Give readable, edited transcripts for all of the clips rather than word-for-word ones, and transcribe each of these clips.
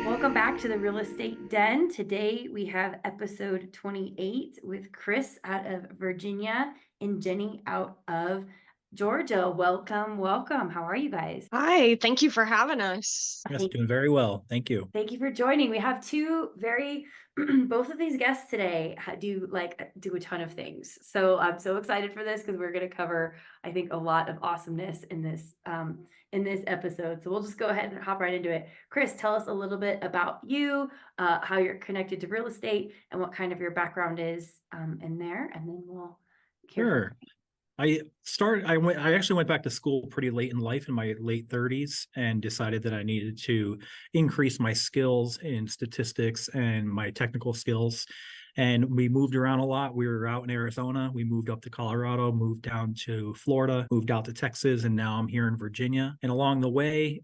Welcome back to the Real Estate Den. Today we have episode 28 with Chris out of Virginia and Jenny out of Georgia. Welcome, welcome. How are you guys? Hi, thank you for having us. Yes, doing very well. Thank you. Thank you for joining. We have two very, both of these guests today do a ton of things. So I'm so excited for this because we're going to cover, I think, a lot of awesomeness in this episode. So we'll just go ahead and hop right into it. Chris, tell us a little bit about you, how you're connected to real estate, and what kind of your background is in there, and then we'll hear. Sure. I actually went back to school pretty late in life, in my late 30s, and decided that I needed to increase my skills in statistics and my technical skills. And we moved around a lot. We were out in Arizona. We moved up to Colorado, moved down to Florida, moved out to Texas, and now I'm here in Virginia. And along the way,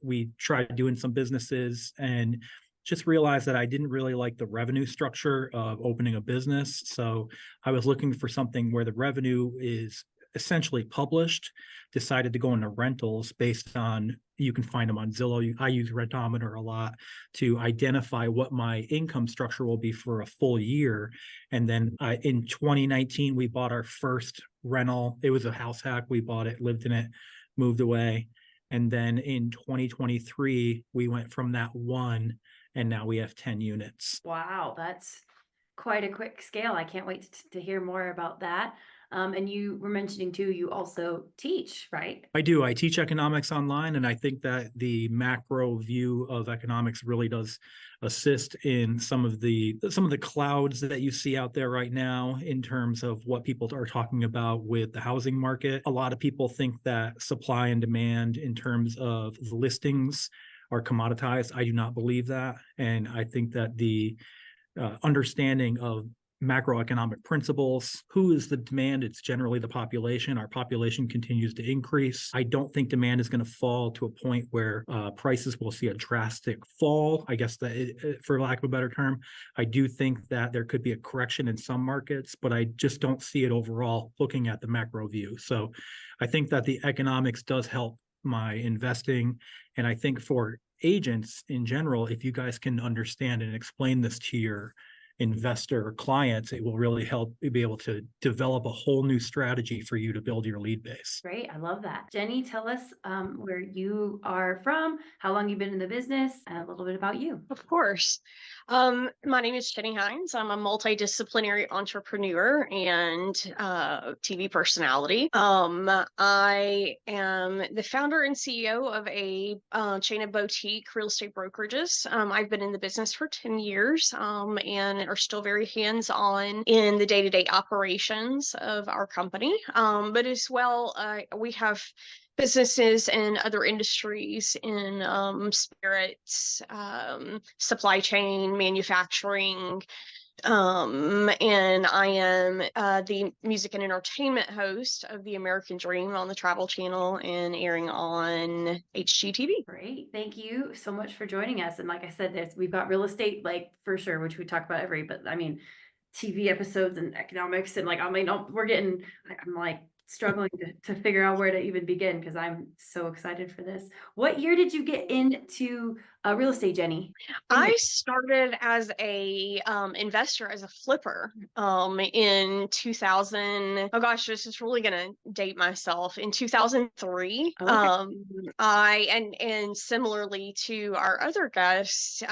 we tried doing some businesses and just realized that I didn't really like the revenue structure of opening a business. So I was looking for something where the revenue is essentially published, decided to go into rentals based on, you can find them on Zillow. I use Rentometer a lot to identify what my income structure will be for a full year. And then in 2019, we bought our first rental. It was a house hack. We bought it, lived in it, moved away. And then in 2023, we went from that one, and now we have 10 units. Wow, that's quite a quick scale. I can't wait to hear more about that. And you were mentioning too, you also teach, right? I do. I teach economics online, and I think that the macro view of economics really does assist in some of the clouds that you see out there right now in terms of what people are talking about with the housing market. A lot of people think that supply and demand in terms of the listings are commoditized. I do not believe that. And I think that the understanding of macroeconomic principles, who is the demand? It's generally the population. Our population continues to increase. I don't think demand is going to fall to a point where prices will see a drastic fall, I guess, for lack of a better term. I do think that there could be a correction in some markets, but I just don't see it overall looking at the macro view. So I think that the economics does help my investing. And I think for agents in general, if you guys can understand and explain this to your investor or clients, it will really help you be able to develop a whole new strategy for you to build your lead base. Great. I love that. Jenny, tell us where you are from, how long you've been in the business, and a little bit about you. Of course. My name is Jenny Heins. I'm a multidisciplinary entrepreneur and TV personality. I am the founder and CEO of a chain of boutique real estate brokerages. I've been in the business for 10 years and are still very hands-on in the day-to-day operations of our company. But as well, we have businesses and other industries in spirits, supply chain, manufacturing. And I am the music and entertainment host of The American Dream on the Travel Channel and airing on HGTV. Great. Thank you so much for joining us. And like I said, we've got real estate, like for sure, which we talk about but I mean, TV episodes and economics. And like, I mean, I'm like, struggling to figure out where to even begin because I'm so excited for this. What year did you get into real estate, Jenny? I started as a investor, as a flipper in 2000. Oh gosh, this is really gonna date myself. In 2003, and similarly to our other guests,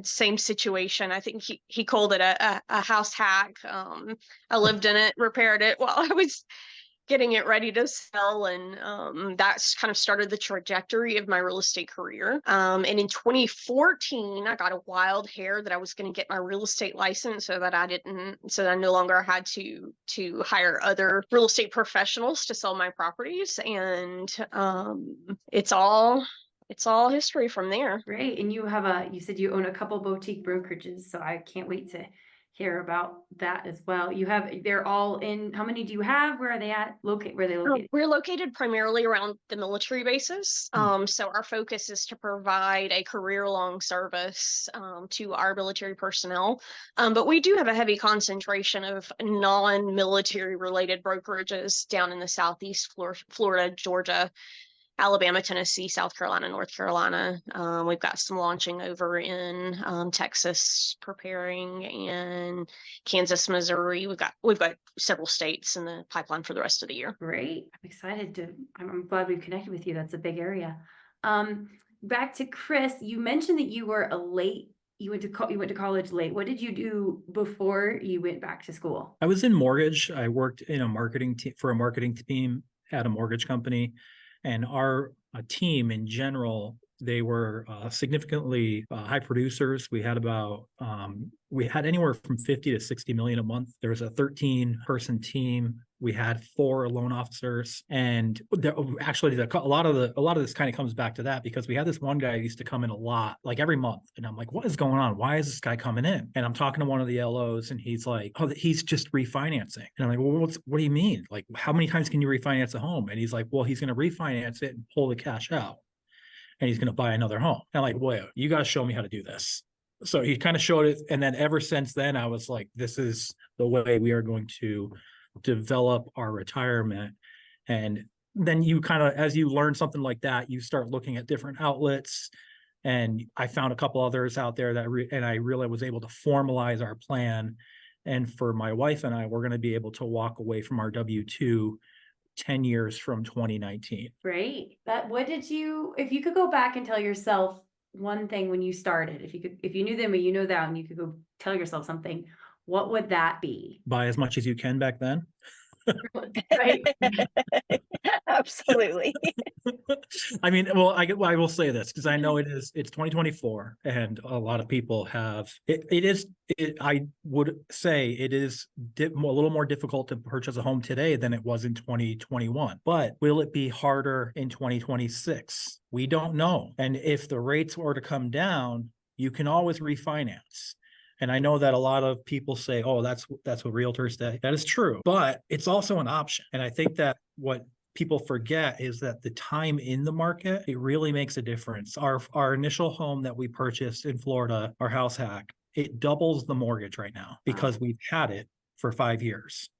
same situation. I think he called it a house hack. I lived in it, repaired it while I was getting it ready to sell. And that's kind of started the trajectory of my real estate career. And in 2014, I got a wild hair that I was going to get my real estate license so that I no longer had to hire other real estate professionals to sell my properties. And it's all history from there. Great. And you said you own a couple boutique brokerages, so I can't wait to hear about that as well. They're all in, how many do you have? Where are they at? Where are they located? We're located primarily around the military bases. So our focus is to provide a career-long service to our military personnel. But we do have a heavy concentration of non-military related brokerages down in the Southeast, Florida, Georgia, Alabama, Tennessee, South Carolina, North Carolina. We've got some launching over in Texas preparing, and Kansas, Missouri. We've got several states in the pipeline for the rest of the year. Great. I'm excited to, I'm glad we've connected with you. That's a big area. Back to Chris, you mentioned that you were you went to college late. What did you do before you went back to school? I was in mortgage. I worked in a marketing for a marketing team at a mortgage company, and our team in general, they were significantly high producers. We had anywhere from 50 to 60 million a month. There was a 13-person team. We had 4 loan officers, and actually a lot of this kind of comes back to that, because we had this one guy who used to come in a lot, like every month, and I'm like, what is going on? Why is this guy coming in? And I'm talking to one of the LOs, and he's like, oh, he's just refinancing. And I'm like, well, what do you mean? Like, how many times can you refinance a home? And he's like, well, he's going to refinance it and pull the cash out, and he's going to buy another home. And I'm like, well, you got to show me how to do this. So he kind of showed it, and then ever since then, I was like, this is the way we are going to develop our retirement. And then you kind of, as you learn something like that, you start looking at different outlets. And I found a couple others out there and I really was able to formalize our plan. And for my wife and I, we're going to be able to walk away from our W-2 10 years from 2019. Great. If you could go back and tell yourself one thing when you started, if you knew then, but you know that, and you could go tell yourself something, what would that be? Buy as much as you can back then. Right. Absolutely. I mean, well, I will say this, because I know it's 2024, and a lot of people have I would say it is a little more difficult to purchase a home today than it was in 2021. But will it be harder in 2026? We don't know. And if the rates were to come down, you can always refinance. And I know that a lot of people say, oh, that's what realtors say. That is true, but it's also an option. And I think that what people forget is that the time in the market, it really makes a difference. Our initial home that we purchased in Florida, our house hack, it doubles the mortgage right now, because we've had it for 5 years,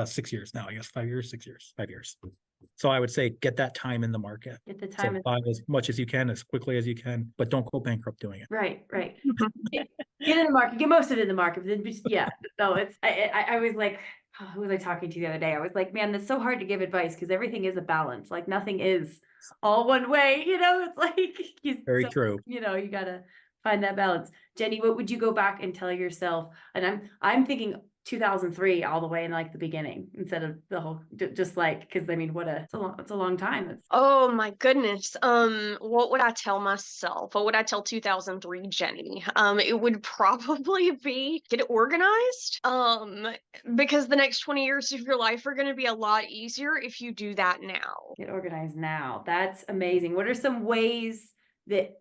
6 years now, I guess, 5 years, 6 years, 5 years. So I would say get that time in the market. Get the time. So buy as much as you can, as quickly as you can, but don't go bankrupt doing it. Right. Get in the market, get most of it in the market. But then just, yeah, no, I was like, who was I talking to the other day? I was like, man, that's so hard to give advice, because everything is a balance. Like nothing is all one way, it's like, Very true. You gotta find that balance. Jenny, what would you go back and tell yourself? And I'm thinking 2003 all the way in like the beginning, instead of the whole, just like, because I mean, it's a long time. Oh my goodness. What would I tell myself? What would I tell 2003 Jenny? It would probably be get organized. Because the next 20 years of your life are going to be a lot easier if you do that now. Get organized now. That's amazing. What are some ways that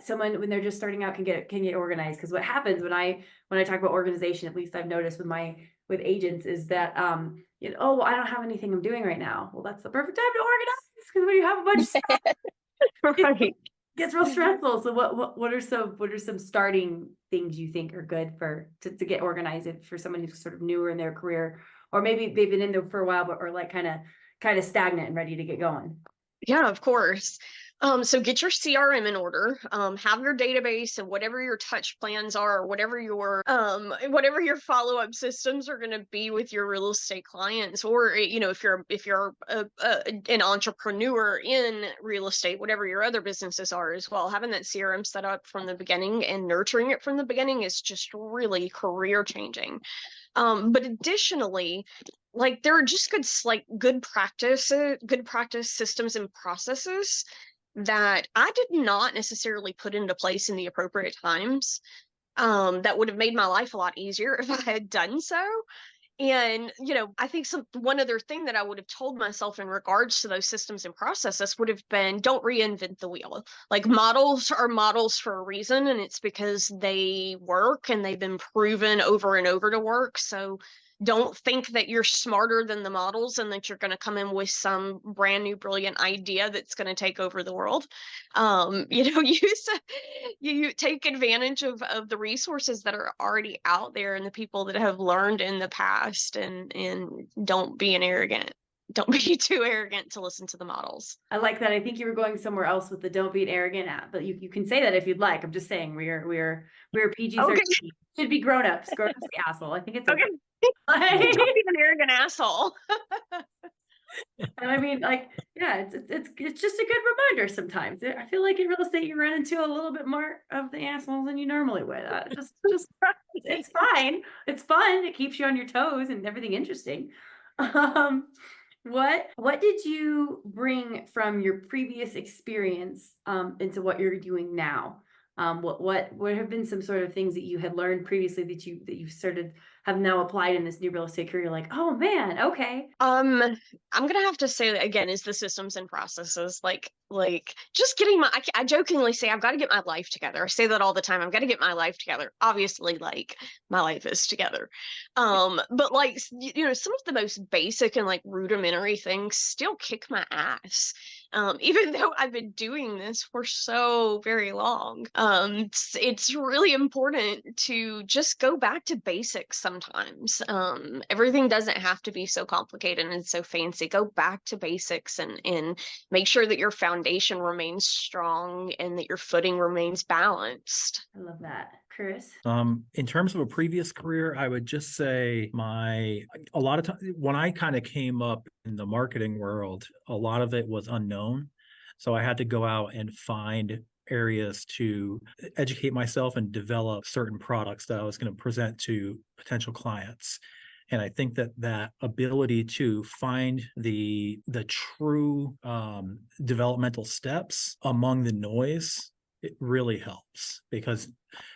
someone, when they're just starting out, can get organized? Because what happens when I talk about organization, at least I've noticed with agents, is that oh, well, I don't have anything I'm doing right now. Well, that's the perfect time to organize, because when you have a bunch of stuff, Right. it gets real stressful. So what are some starting things you think are good to get organized for someone who's sort of newer in their career, or maybe they've been in there for a while, but are like kind of stagnant and ready to get going? Yeah, of course. So get your CRM in order, have your database and whatever your touch plans are, or whatever your follow-up systems are going to be with your real estate clients, or, if you're an entrepreneur in real estate, whatever your other businesses are as well, having that CRM set up from the beginning and nurturing it from the beginning is just really career changing. But additionally, like there are just good practice systems and processes that I did not necessarily put into place in the appropriate times, that would have made my life a lot easier if I had done so. And, I think one other thing that I would have told myself in regards to those systems and processes would have been, don't reinvent the wheel. Like models are models for a reason, and it's because they work and they've been proven over and over to work. So don't think that you're smarter than the models and that you're going to come in with some brand new brilliant idea that's going to take over the world. You take advantage of the resources that are already out there and the people that have learned in the past, and don't be an arrogant. don't be too arrogant to listen to the models. I like that. I think you were going somewhere else with the don't be arrogant at, but you can say that if you'd like. I'm just saying we're PG-13. Okay. Should be grown-ups. Grown-ups the asshole. I think it's okay. Don't be an arrogant asshole. And I mean, like, yeah, it's just a good reminder sometimes. I feel like in real estate you run into a little bit more of the assholes than you normally would. Just it's fine. It's fun. It keeps you on your toes and everything interesting. What did you bring from your previous experience into what you're doing now? What have been some sort of things that you had learned previously that you started have now applied in this new real estate career? Like, oh man, okay. I'm gonna have to say that again is the systems and processes. Like just getting I jokingly say I've got to get my life together. I say that all the time. I've got to get my life together. Obviously, like my life is together. But like some of the most basic and like rudimentary things still kick my ass. Even though I've been doing this for so very long. It's really important to just go back to basics sometimes. Everything doesn't have to be so complicated and so fancy. Go back to basics and make sure that your foundation remains strong and that your footing remains balanced. I love that. Chris? In terms of a previous career, I would just say a lot of time when I kind of came up in the marketing world, a lot of it was unknown. So I had to go out and find areas to educate myself and develop certain products that I was going to present to potential clients. And I think that ability to find the true developmental steps among the noise, it really helps, because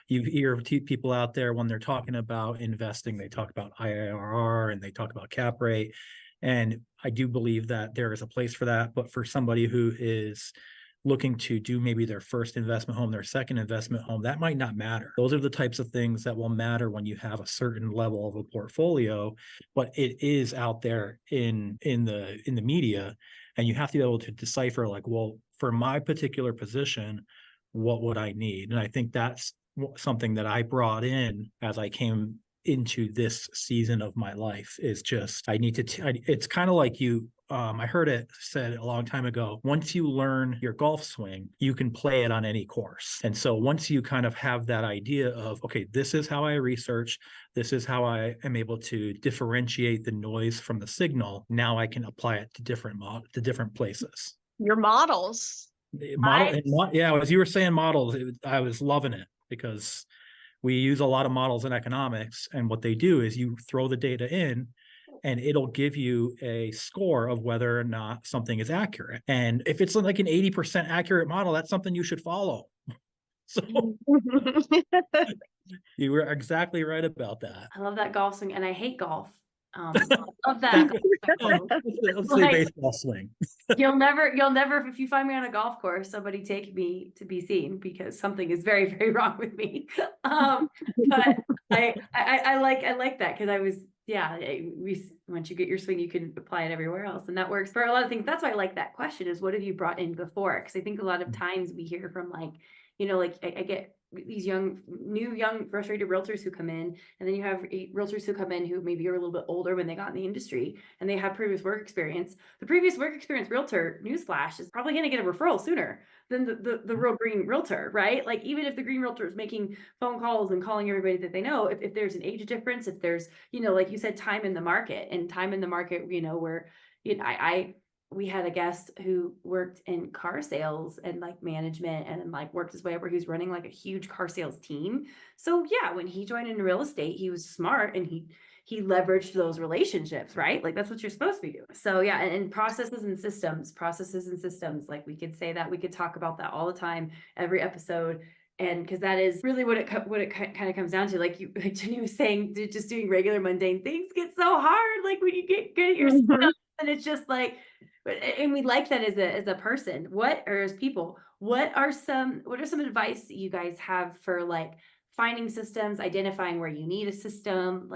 you hear people out there when they're talking about investing, they talk about IRR and they talk about cap rate. And I do believe that there is a place for that. But for somebody who is looking to do maybe their first investment home, their second investment home, that might not matter. Those are the types of things that will matter when you have a certain level of a portfolio, but it is out there in the media, and you have to be able to decipher, like, well, for my particular position, what would I need? And I think that's something that I brought in as I came into this season of my life, is just I need to it's kind of like I heard it said a long time ago, once you learn your golf swing, you can play it on any course. And so once you kind of have that idea of, okay, this is how I research, this is how I am able to differentiate the noise from the signal, now I can apply it to different places. Your models. Yeah, as you were saying models, I was loving it, because we use a lot of models in economics, and what they do is you throw the data in and it'll give you a score of whether or not something is accurate. And if it's like an 80% accurate model, that's something you should follow. So you were exactly right about that. I love that golf swing, and I hate golf. I love that. Let's say baseball swing. You'll never, if you find me on a golf course, somebody take me to be seen, because something is very, very wrong with me. But I like that, because once you get your swing, you can apply it everywhere else, and that works for a lot of things. That's why I like that question, is what have you brought in before? Because I think a lot of times we hear from I get these young frustrated realtors who come in, and then you have realtors who come in who maybe are a little bit older when they got in the industry and they have previous work experience. The previous work experience realtor, newsflash, is probably going to get a referral sooner than the real green realtor, right? Like, even if the green realtor is making phone calls and calling everybody that they know, if there's an age difference, if there's, like you said, time in the market, where, we had a guest who worked in car sales and like management, and like worked his way up where he was running like a huge car sales team. So yeah, when he joined in real estate, he was smart, and he leveraged those relationships, right? Like, that's what you're supposed to be doing. So yeah, and processes and systems, like we could say that, we could talk about that all the time, every episode. And because that is really what it kind of comes down to. Like Jenny was saying, just doing regular mundane things gets so hard. Like when you get good at your stuff, and it's just like, and we like that as a person, or as people, what are some advice that you guys have for like finding systems, identifying where you need a system,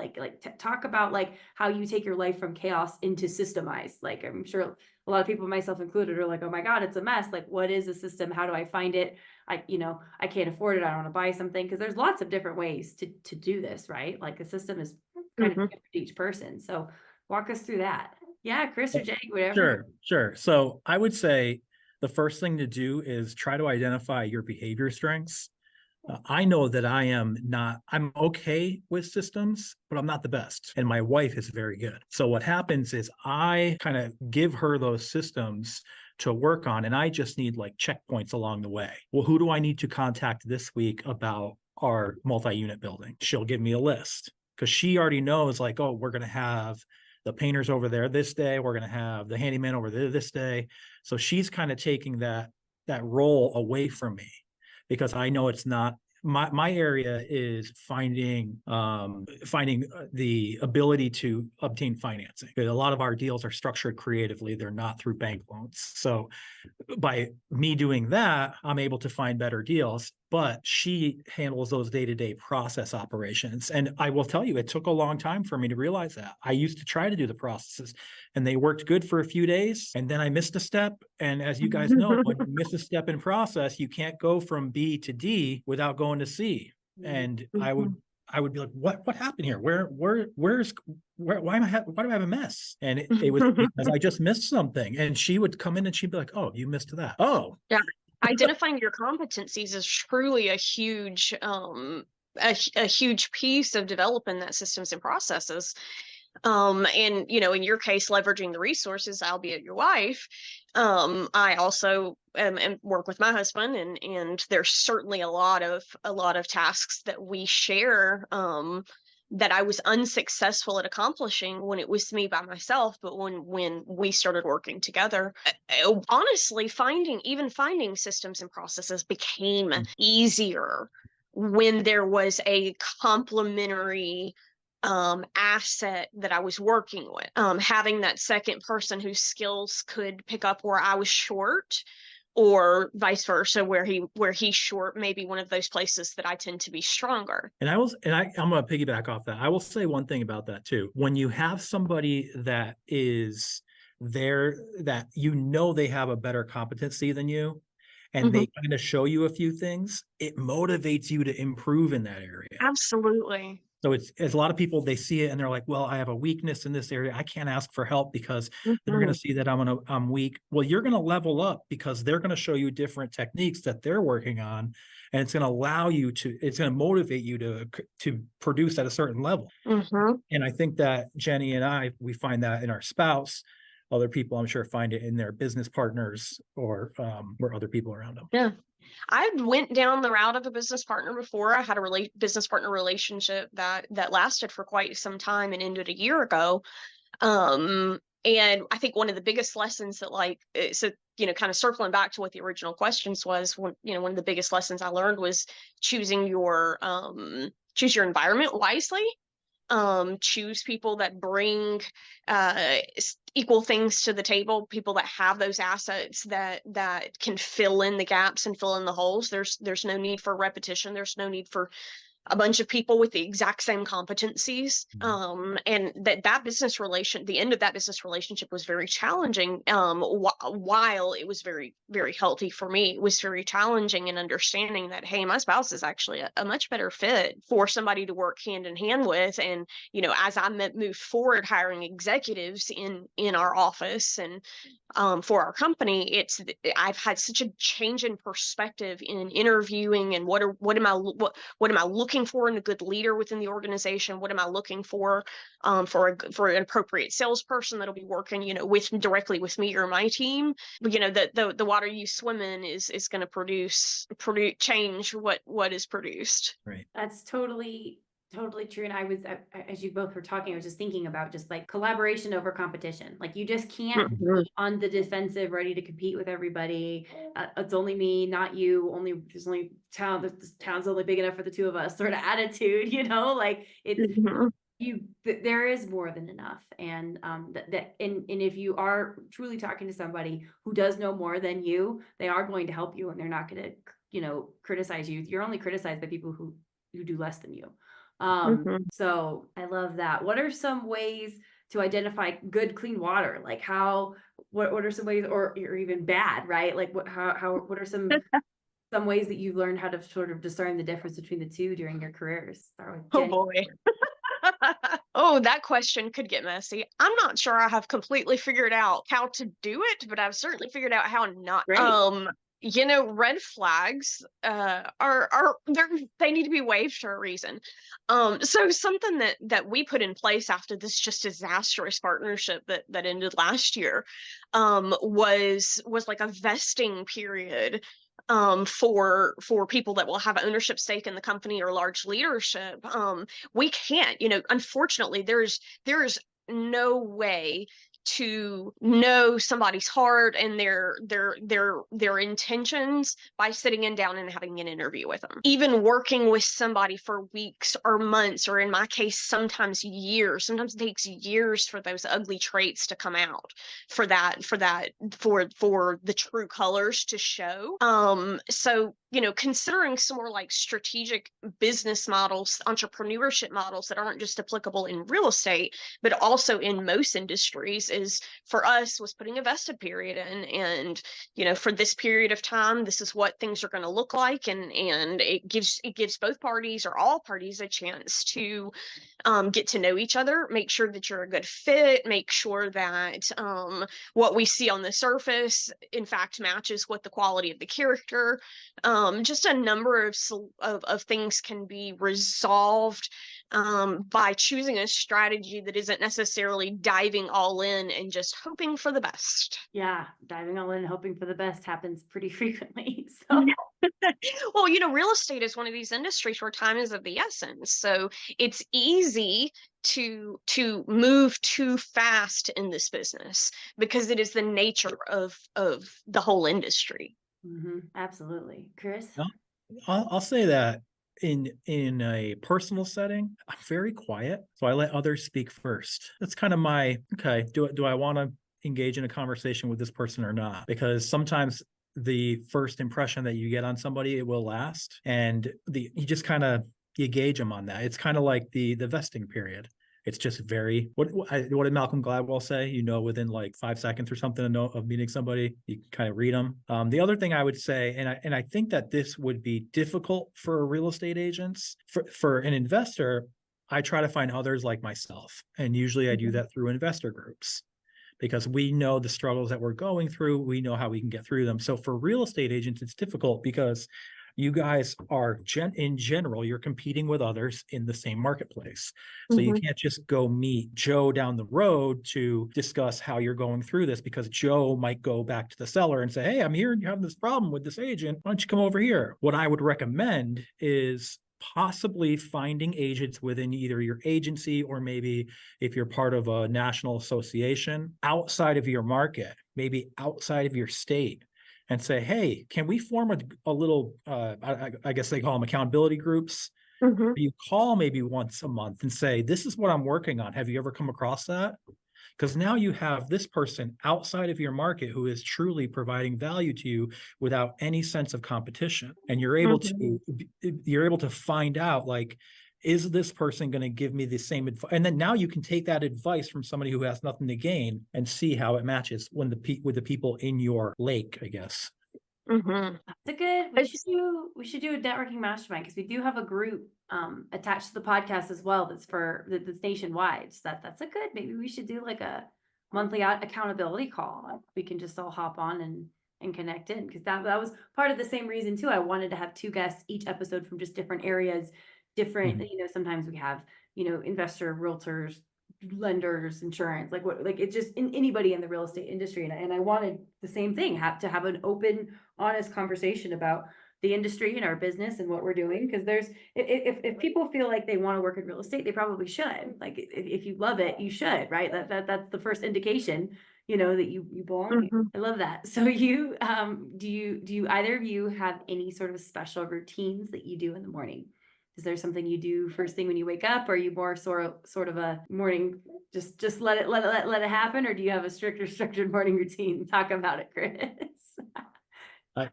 talk about like how you take your life from chaos into systemized. Like, I'm sure a lot of people, myself included, are like, oh my God, it's a mess. Like, what is a system? How do I find it? I can't afford it. I don't want to buy something, because there's lots of different ways to do this, right? Like, a system is kind of different for each person. So walk us through that. Yeah, Chris or Jay, whatever. Sure. So I would say the first thing to do is try to identify your behavior strengths. I know that I'm okay with systems, but I'm not the best. And my wife is very good. So what happens is I kind of give her those systems to work on, and I just need like checkpoints along the way. Well, who do I need to contact this week about our multi-unit building? She'll give me a list because she already knows like, oh, we're going to have the painters over there this day. We're going to have the handyman over there this day. So she's kind of taking that role away from me, because I know it's not my area is finding the ability to obtain financing. A lot of our deals are structured creatively. They're not through bank loans. So by me doing that, I'm able to find better deals, but she handles those day-to-day process operations. And I will tell you, it took a long time for me to realize that. I used to try to do the processes and they worked good for a few days, and then I missed a step. And as you guys know, when you miss a step in process, you can't go from B to D without going to C. And I would be like, what happened here? Why do I have a mess? And it was because I just missed something. And she would come in and she'd be like, oh, you missed that. Oh, yeah. Identifying your competencies is truly a huge piece of developing that systems and processes. And in your case, leveraging the resources, albeit your wife. I also and work with my husband, and there's certainly a lot of tasks that we share that I was unsuccessful at accomplishing when it was me by myself, but when we started working together, honestly, finding systems and processes became easier when there was a complementary asset that I was working with. Having that second person whose skills could pick up where I was short, or vice versa, where he's short, maybe one of those places that I tend to be stronger. And I'm going to piggyback off that. I will say one thing about that too. When you have somebody that is there, that they have a better competency than you, and they kind of show you a few things, it motivates you to improve in that area. Absolutely. So it's a lot of people, they see it and they're like, well, I have a weakness in this area. I can't ask for help because they're going to see that I'm weak. Well, you're going to level up because they're going to show you different techniques that they're working on. And it's going to motivate you to produce at a certain level. And I think that Jenny and we find that in our spouse. Other people, I'm sure, find it in their business partners or other people around them. Yeah. I went down the route of a business partner before. I had a business partner relationship that lasted for quite some time and ended a year ago. And I think one of the biggest lessons that kind of circling back to what the original questions was, one of the biggest lessons I learned was choose your environment wisely. Choose people that bring equal things to the table, people that have those assets that can fill in the gaps and fill in the holes. There's no need for repetition. There's no need for a bunch of people with the exact same competencies. And the end of that business relationship was very challenging. While it was very, very healthy for me, it was very challenging in understanding that, hey, my spouse is actually a much better fit for somebody to work hand in hand with. And, as I moved forward, hiring executives in our office and for our company, I've had such a change in perspective in interviewing and what am I looking for in a good leader within the organization? What am I looking for an appropriate salesperson that'll be working, directly with me or my team? The water you swim in is going to produce change what is produced. Right. That's totally true. And as you both were talking, I was just thinking about just like collaboration over competition. Like you just can't be on the defensive, ready to compete with everybody. It's only me, not you. This town's only big enough for the two of us sort of attitude, like it's, there is more than enough. And and if you are truly talking to somebody who does know more than you, they are going to help you, and they're not going to, criticize you. You're only criticized by people who do less than you. So I love that. What are some ways to identify good, clean water? Like what are some ways, or even bad, right? Like what are some ways that you've learned how to sort of discern the difference between the two during your careers? Oh boy. Oh, that question could get messy. I'm not sure I have completely figured out how to do it, but I've certainly figured out how not. Great. Red flags they need to be waved for a reason. So something that we put in place after this just disastrous partnership that ended last year, was like a vesting period for people that will have ownership stake in the company or large leadership. We can't, unfortunately, there's no way to know somebody's heart and their intentions by sitting down and having an interview with them. Even working with somebody for weeks or months, or in my case, sometimes years. Sometimes it takes years for those ugly traits to come out, for the true colors to show. So considering some more like strategic business models, entrepreneurship models that aren't just applicable in real estate, but also in most industries, is for us was putting a vested period in, and for this period of time, this is what things are going to look like, and it gives both parties or all parties a chance to get to know each other, make sure that you're a good fit, make sure that what we see on the surface in fact matches what the quality of the character. Just a number of things can be resolved by choosing a strategy that isn't necessarily diving all in and just hoping for the best. Yeah, diving all in and hoping for the best happens pretty frequently. So Well, real estate is one of these industries where time is of the essence. So it's easy to move too fast in this business because it is the nature of the whole industry. absolutely. Chris? No, I'll say that in a personal setting, I'm very quiet, so I let others speak first. That's kind of my, okay, do I want to engage in a conversation with this person or not? Because sometimes the first impression that you get on somebody, it will last, and you just kind of, you gauge them on that. It's kind of like the vesting period. It's just very, what did Malcolm Gladwell say? Within like 5 seconds or something of meeting somebody, you can kind of read them. The other thing I would say, and I think that this would be difficult for real estate agents, for an investor, I try to find others like myself. And usually I do that through investor groups, because we know the struggles that we're going through. We know how we can get through them. So for real estate agents, it's difficult because you guys are in general, you're competing with others in the same marketplace. So you can't just go meet Joe down the road to discuss how you're going through this, because Joe might go back to the seller and say, hey, I'm here and you're having this problem with this agent. Why don't you come over here? What I would recommend is possibly finding agents within either your agency, or maybe if you're part of a national association, outside of your market, maybe outside of your state, and say, hey, can we form a little, I guess they call them accountability groups. You call maybe once a month and say, this is what I'm working on. Have you ever come across that? Because now you have this person outside of your market who is truly providing value to you without any sense of competition. And you're able to find out, like, is this person going to give me the same advice? And then now you can take that advice from somebody who has nothing to gain and see how it matches with the people in your lake, I guess. That's a good, we should do a networking mastermind, because we do have a group attached to the podcast as well that's nationwide. So that's a good, maybe we should do like a monthly accountability call. We can just all hop on and connect in, because that was part of the same reason too. I wanted to have 2 guests each episode from just different areas, different, sometimes we have, investor, realtors, lenders, insurance, it's just anybody in the real estate industry. And I wanted the same thing, to have an open, honest conversation about the industry and our business and what we're doing. Because if people feel like they want to work in real estate, they probably should. Like, if you love it, you should, right? That's the first indication, that you belong here. I love that. So do you either of you have any sort of special routines that you do in the morning? Is there something you do first thing when you wake up? Or are you more sort of a morning, just let it happen? Or do you have a structured morning routine? Talk about it, Chris.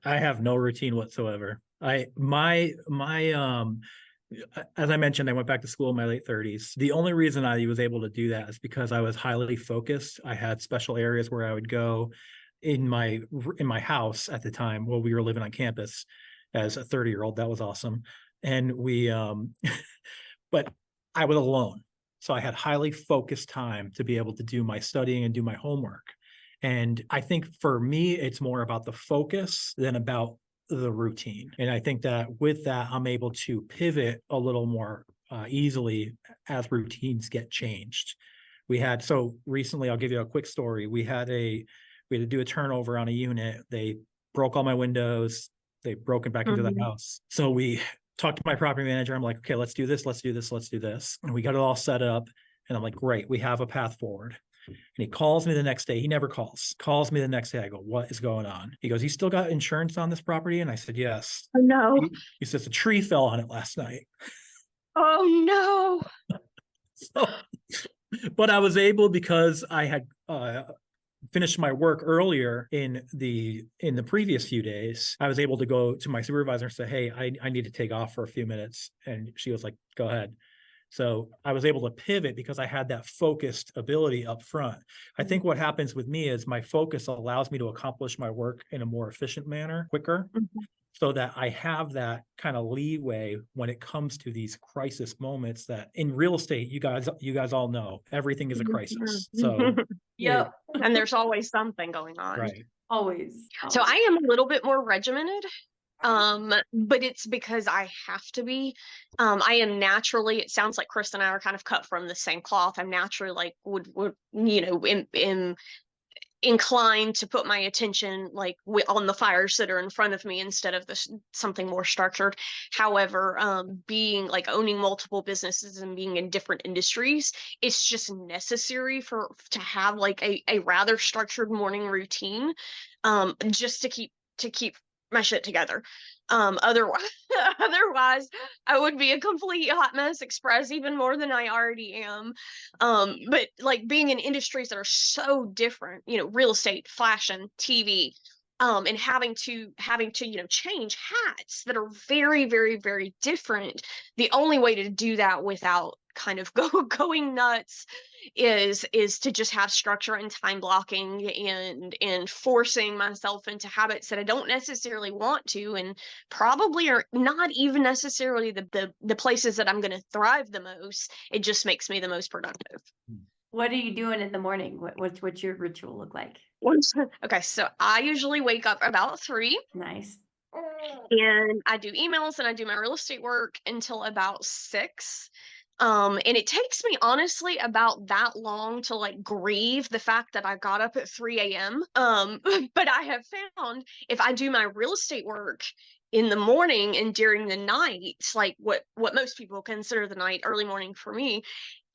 I have no routine whatsoever. My as I mentioned, I went back to school in my late 30s. The only reason I was able to do that is because I was highly focused. I had special areas where I would go in my house at the time while we were living on campus as a 30-year-old. That was awesome. And we, but I was alone. So I had highly focused time to be able to do my studying and do my homework. And I think for me, it's more about the focus than about the routine. And I think that with that, I'm able to pivot a little more easily as routines get changed. So recently, I'll give you a quick story. We had to do a turnover on a unit. They broke all my windows. They broke it back into the house. So we talked to my property manager. I'm like, okay, let's do this. Let's do this. Let's do this. And we got it all set up. And I'm like, great, we have a path forward. And he calls me the next day. He never calls me the next day. I go, what is going on? He goes, you still got insurance on this property? And I said, yes. Oh, no. He says, a tree fell on it last night. Oh, no. So, but I was able, because I had finished my work earlier in the previous few days, I was able to go to my supervisor and say, hey, I need to take off for a few minutes. And she was like, go ahead. So I was able to pivot because I had that focused ability up front. I think what happens with me is my focus allows me to accomplish my work in a more efficient manner, quicker, so that I have that kind of leeway when it comes to these crisis moments that in real estate, you guys all know everything is a crisis. So Yep. And there's always something going on. right. Always. So I am a little bit more regimented. But it's because I have to be. I am naturally, it sounds like Chris and I are kind of cut from the same cloth. I'm naturally like would am inclined to put my attention like on the fires that are in front of me instead of something more structured. However, being like owning multiple businesses and being in different industries, it's just necessary to have like a rather structured morning routine, just to keep my shit together. Otherwise I would be a complete hot mess express even more than I already am. But like being in industries that are so different, real estate, fashion, TV, and having to change hats that are very, very, very different. The only way to do that without kind of going nuts is to just have structure and time blocking and forcing myself into habits that I don't necessarily want to, and probably are not even necessarily the places that I'm going to thrive the most. It just makes me the most productive. What are you doing in the morning? What's your ritual look like? Okay, so I usually wake up about 3. Nice. And I do emails and I do my real estate work until about 6. And it takes me honestly about that long to like grieve the fact that I got up at 3 a.m. But I have found if I do my real estate work in the morning and during the night, like what most people consider the night, early morning for me,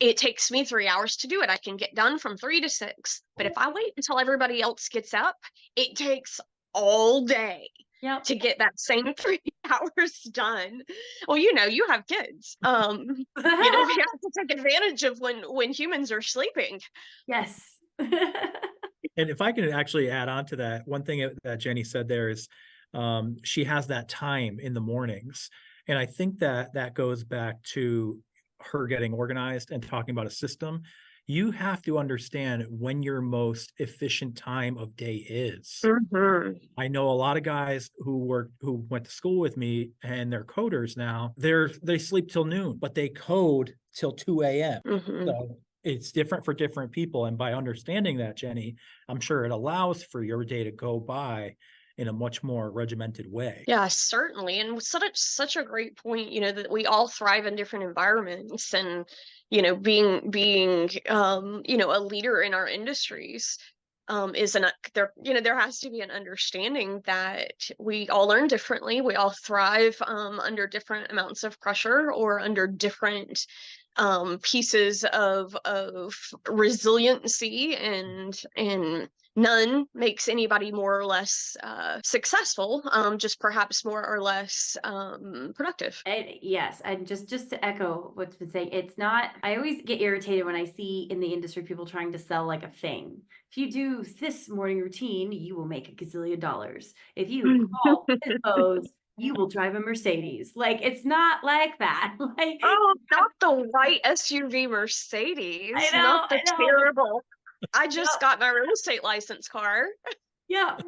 it takes me 3 hours to do it. I can get done from 3 to 6. But if I wait until everybody else gets up, it takes all day. Yep. To get that same 3 hours done. Well, you have kids. We have to take advantage of when humans are sleeping. Yes. And if I can actually add on to that, one thing that Jenny said there is she has that time in the mornings. And I think that goes back to her getting organized and talking about a system. You have to understand when your most efficient time of day is. I know a lot of guys who went to school with me and they're coders now. They sleep till noon, but they code till 2 a.m. So it's different for different people. And by understanding that, Jenny, I'm sure it allows for your day to go by in a much more regimented way. Yeah, certainly. And such a great point, that we all thrive in different environments, and, being a leader in our industries, there has to be an understanding that we all learn differently. We all thrive, under different amounts of pressure or under different, pieces of resiliency, and none makes anybody more or less successful, just perhaps more or less productive. Yes, and just to echo what's been saying, it's not, I always get irritated when I see in the industry people trying to sell like a thing. If you do this morning routine, you will make $1 gazillion. If you call this pose, you will drive a Mercedes. Like, it's not like that. Like, oh, not the white SUV Mercedes. I know, not the terrible. I just Yep. got my real estate license car. Yep.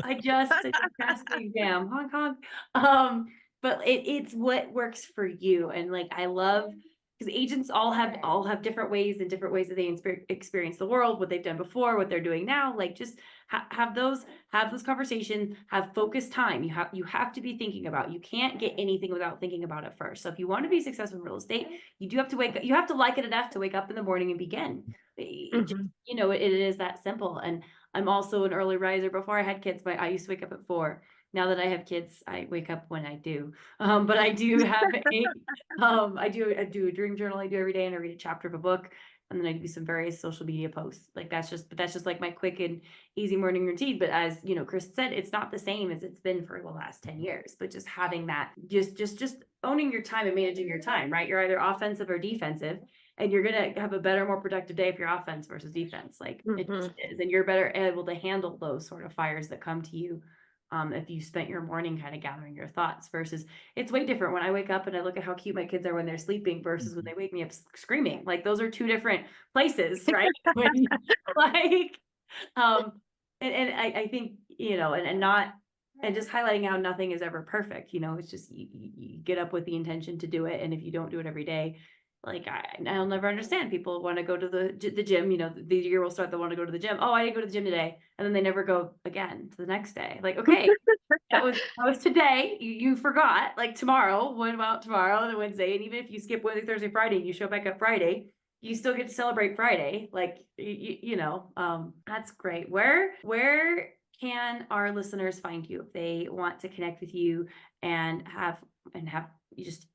I just passed the exam. Honk honk. But it's what works for you. And like, I love because agents all have different ways that they experience the world, what they've done before, what they're doing now. Like, just have those conversations, have focused time. You have to be thinking about, you can't get anything without thinking about it first. So if you want to be successful in real estate, you do have to wake up, you have to like it enough to wake up in the morning and begin. It is that simple. And I'm also an early riser. Before I had kids, I used to wake up at 4. Now that I have kids, I wake up when I do. But I do have I do a dream journal I do every day, and I read a chapter of a book, and then I do some various social media posts. Like, that's just like my quick and easy morning routine. But as Chris said, it's not the same as it's been for the last 10 years. But just having that, just owning your time and managing your time, right? You're either offensive or defensive, and you're gonna have a better, more productive day if you're offense versus defense. Like, it just is, and you're better able to handle those sort of fires that come to you. If you spent your morning kind of gathering your thoughts, versus it's way different when I wake up and I look at how cute my kids are when they're sleeping versus when they wake me up screaming. Like, those are two different places, right? And I think, and just highlighting how nothing is ever perfect. It's just, you get up with the intention to do it. And if you don't do it every day, like, I'll never understand. People want to go to the gym, the year will start, they want to go to the gym. Oh, I didn't go to the gym today. And then they never go again to the next day. Like, okay, that was today. You forgot. Like, tomorrow, what about tomorrow, the Wednesday? And even if you skip Wednesday, Thursday, Friday, and you show back up Friday, you still get to celebrate Friday. Like, that's great. Where can our listeners find you if they want to connect with you and have you just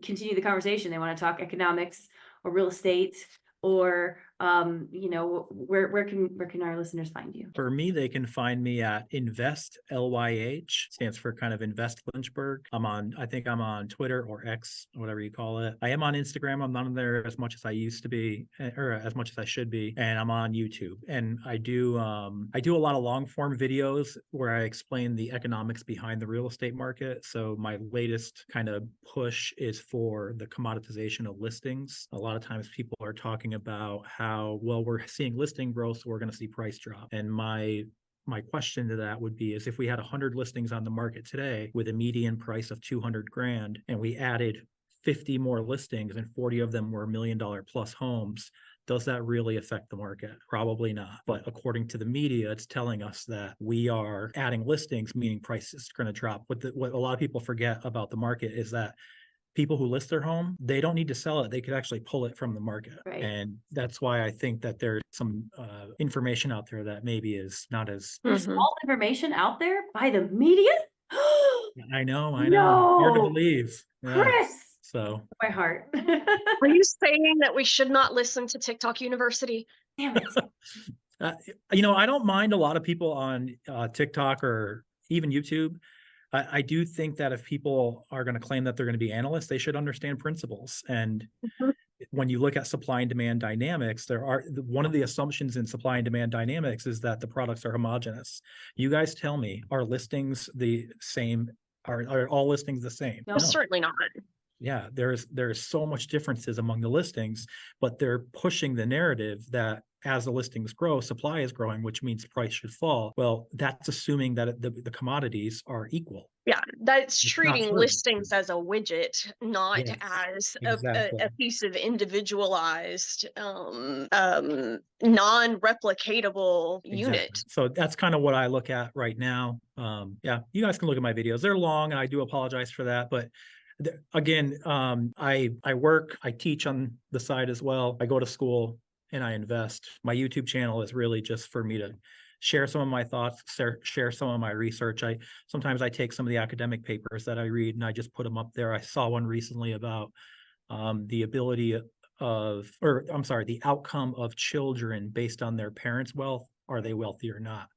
continue the conversation? They want to talk economics or real estate, or where can our listeners find you? For me, they can find me at Invest, LYH, stands for kind of Invest Lynchburg. I think I'm on Twitter or X, whatever you call it. I am on Instagram. I'm not on there as much as I used to be, or as much as I should be. And I'm on YouTube. And I do a lot of long form videos where I explain the economics behind the real estate market. So my latest kind of push is for the commoditization of listings. A lot of times people are talking about how, well, we're seeing listing growth, so we're going to see price drop. And my question to that would be, is if we had 100 listings on the market today with a median price of $200,000, and we added 50 more listings and 40 of them were $1 million plus homes, does that really affect the market? Probably not. But according to the media, it's telling us that we are adding listings, meaning prices are going to drop. What a lot of people forget about the market is that people who list their home, they don't need to sell it. They could actually pull it from the market. Right. And that's why I think that there's some information out there that maybe is not as... There's all information out there by the media? I know. No. Hard to believe. Yeah. Chris! So... My heart. Are you saying that we should not listen to TikTok University? Damn it. I don't mind a lot of people on TikTok or even YouTube. I do think that if people are going to claim that they're going to be analysts, they should understand principles. And when you look at supply and demand dynamics, one of the assumptions in supply and demand dynamics is that the products are homogeneous. You guys tell me, are listings the same? Are all listings the same? No, certainly not. Yeah, there's so much differences among the listings, but they're pushing the narrative that as the listings grow, supply is growing, which means price should fall. Well, that's assuming that the commodities are equal. Yeah, that's treating listings as a widget, not as exactly. a piece of individualized, non-replicatable unit. So that's kind of what I look at right now. You guys can look at my videos. They're long, and I do apologize for that, but again, I work, I teach on the side as well. I go to school and I invest. My YouTube channel is really just for me to share some of my thoughts, share some of my research. Sometimes I take some of the academic papers that I read and I just put them up there. I saw one recently about the outcome of children based on their parents' wealth. Are they wealthy or not?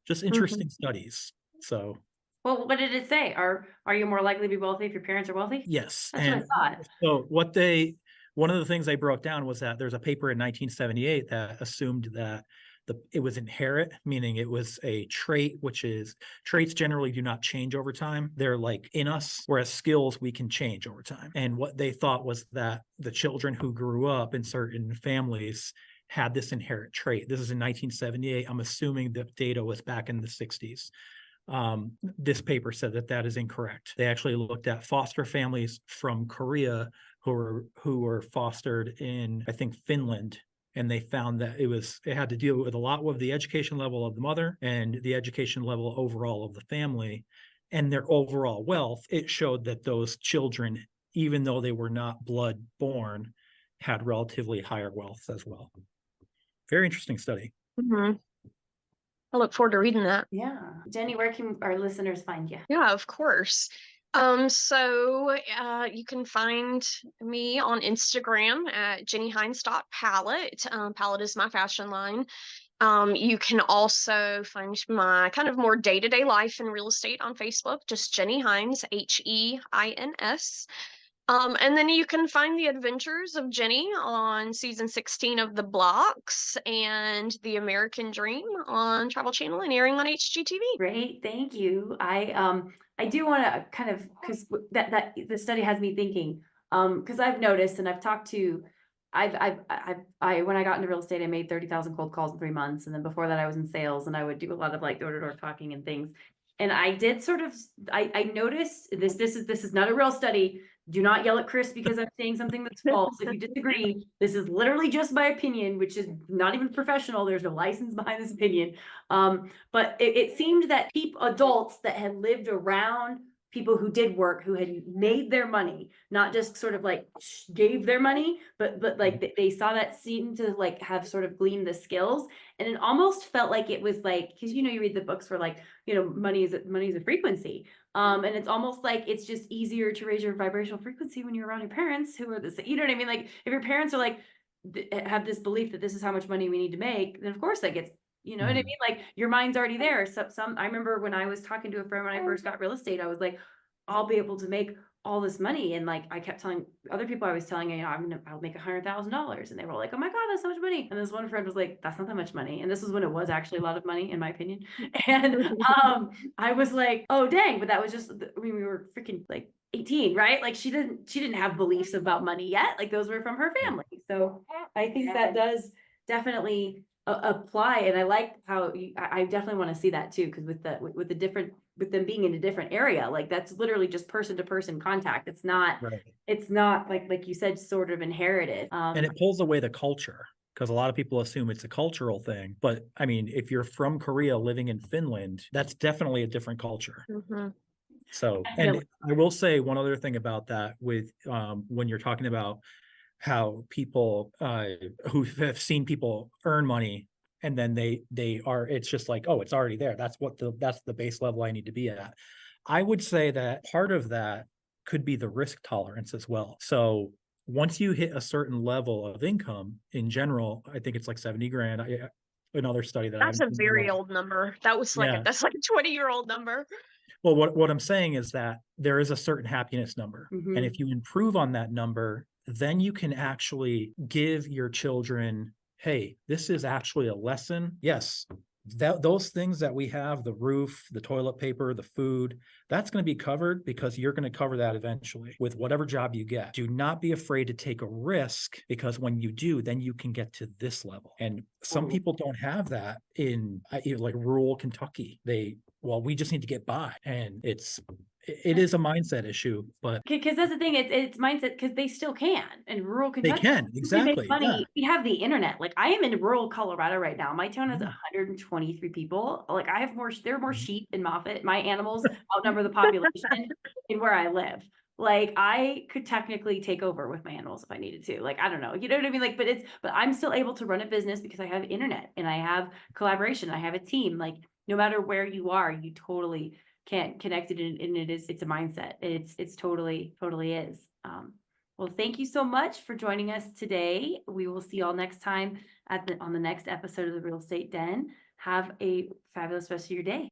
Just interesting studies. So. Well, what did it say? Are you more likely to be wealthy if your parents are wealthy? Yes. That's what I thought. So one of the things they broke down was that there's a paper in 1978 that assumed that it was inherent, meaning it was a trait, traits generally do not change over time. They're like in us, whereas skills we can change over time. And what they thought was that the children who grew up in certain families had this inherent trait. This is in 1978. I'm assuming the data was back in the 60s. This paper said that that is incorrect. They actually looked at foster families from Korea who were fostered in, I think, Finland. And they found that it had to deal with a lot with the education level of the mother and the education level overall of the family and their overall wealth. It showed that those children, even though they were not blood born, had relatively higher wealth as well. Very interesting study. Mhm. I look forward to reading that. Yeah. Jenny, where can our listeners find you? Yeah, of course. So you can find me on Instagram at jennyheins.palette. Palette is my fashion line. You can also find my kind of more day-to-day life in real estate on Facebook, just Jenny Heins, Heins. And then you can find the adventures of Jenny on season 16 of The Blocks and The American Dream on Travel Channel and airing on HGTV. Great, thank you. I do want to kind of, because that the study has me thinking, because I've noticed and I've talked to, when I got into real estate, I made 30,000 cold calls in 3 months, and then before that I was in sales, and I would do a lot of like door-to-door talking and things. And I did sort of, I noticed this is not a real study. Do not yell at Chris because I'm saying something that's false. If you disagree, this is literally just my opinion, which is not even professional. There's no license behind this opinion. But it seemed that adults that had lived around people who did work, who had made their money, not just sort of like gave their money, but like they saw that seemed to like have sort of gleaned the skills. And it almost felt like it was like, because you read the books where like, money is a frequency. And it's almost like it's just easier to raise your vibrational frequency when you're around your parents who are you know what I mean? Like if your parents are like, have this belief that this is how much money we need to make, then of course that gets, you know what I mean? Like your mind's already there. So I remember when I was talking to a friend when I first got real estate, I was like, I'll be able to make all this money. And like, I kept telling other people I was telling, I'll make $100,000. And they were like, oh my God, that's so much money. And this one friend was like, that's not that much money. And this was when it was actually a lot of money, in my opinion. And I was like, oh dang, but that was just, we were freaking like 18, right? Like she didn't have beliefs about money yet. Like those were from her family. So I think that does definitely apply. And I like how I definitely want to see that too. Cause with them being in a different area, like that's literally just person to person contact. It's not, Right. It's not like you said, sort of inherited. And it pulls away the culture, because a lot of people assume it's a cultural thing. But I mean, if you're from Korea living in Finland, that's definitely a different culture. Mm-hmm. So, and I will say one other thing about that with when you're talking about how people who have seen people earn money and then it's just like, oh, it's already there. That's the base level I need to be at. I would say that part of that could be the risk tolerance as well. So once you hit a certain level of income in general, I think it's like 70 grand. Another study That's a very old number. That's like a 20-year-old number. Well, what I'm saying is that there is a certain happiness number. Mhm. And if you improve on that number, then you can actually give your children, hey, this is actually a lesson. Yes, those things that we have, the roof, the toilet paper, the food, that's going to be covered because you're going to cover that eventually with whatever job you get. Do not be afraid to take a risk, because when you do, then you can get to this level. And some people don't have that in like rural Kentucky. We just need to get by. And it is a mindset issue, but because that's the thing, it's mindset, because they still can in rural Kentucky. they can, exactly. Make money. Yeah. We have the internet. Like I am in rural Colorado right now. My town has 123 people. Like I have there are more sheep in Moffett. My animals outnumber the population in where I live. Like I could technically take over with my animals if I needed to. Like I don't know, you know what I mean? Like, but I'm still able to run a business because I have internet and I have collaboration. I have a team. Like no matter where you are, you totally can't connect it, and it's a mindset. It's totally is. Well, thank you so much for joining us today. We will see you all next time on the next episode of the Real Estate Den. Have a fabulous rest of your day.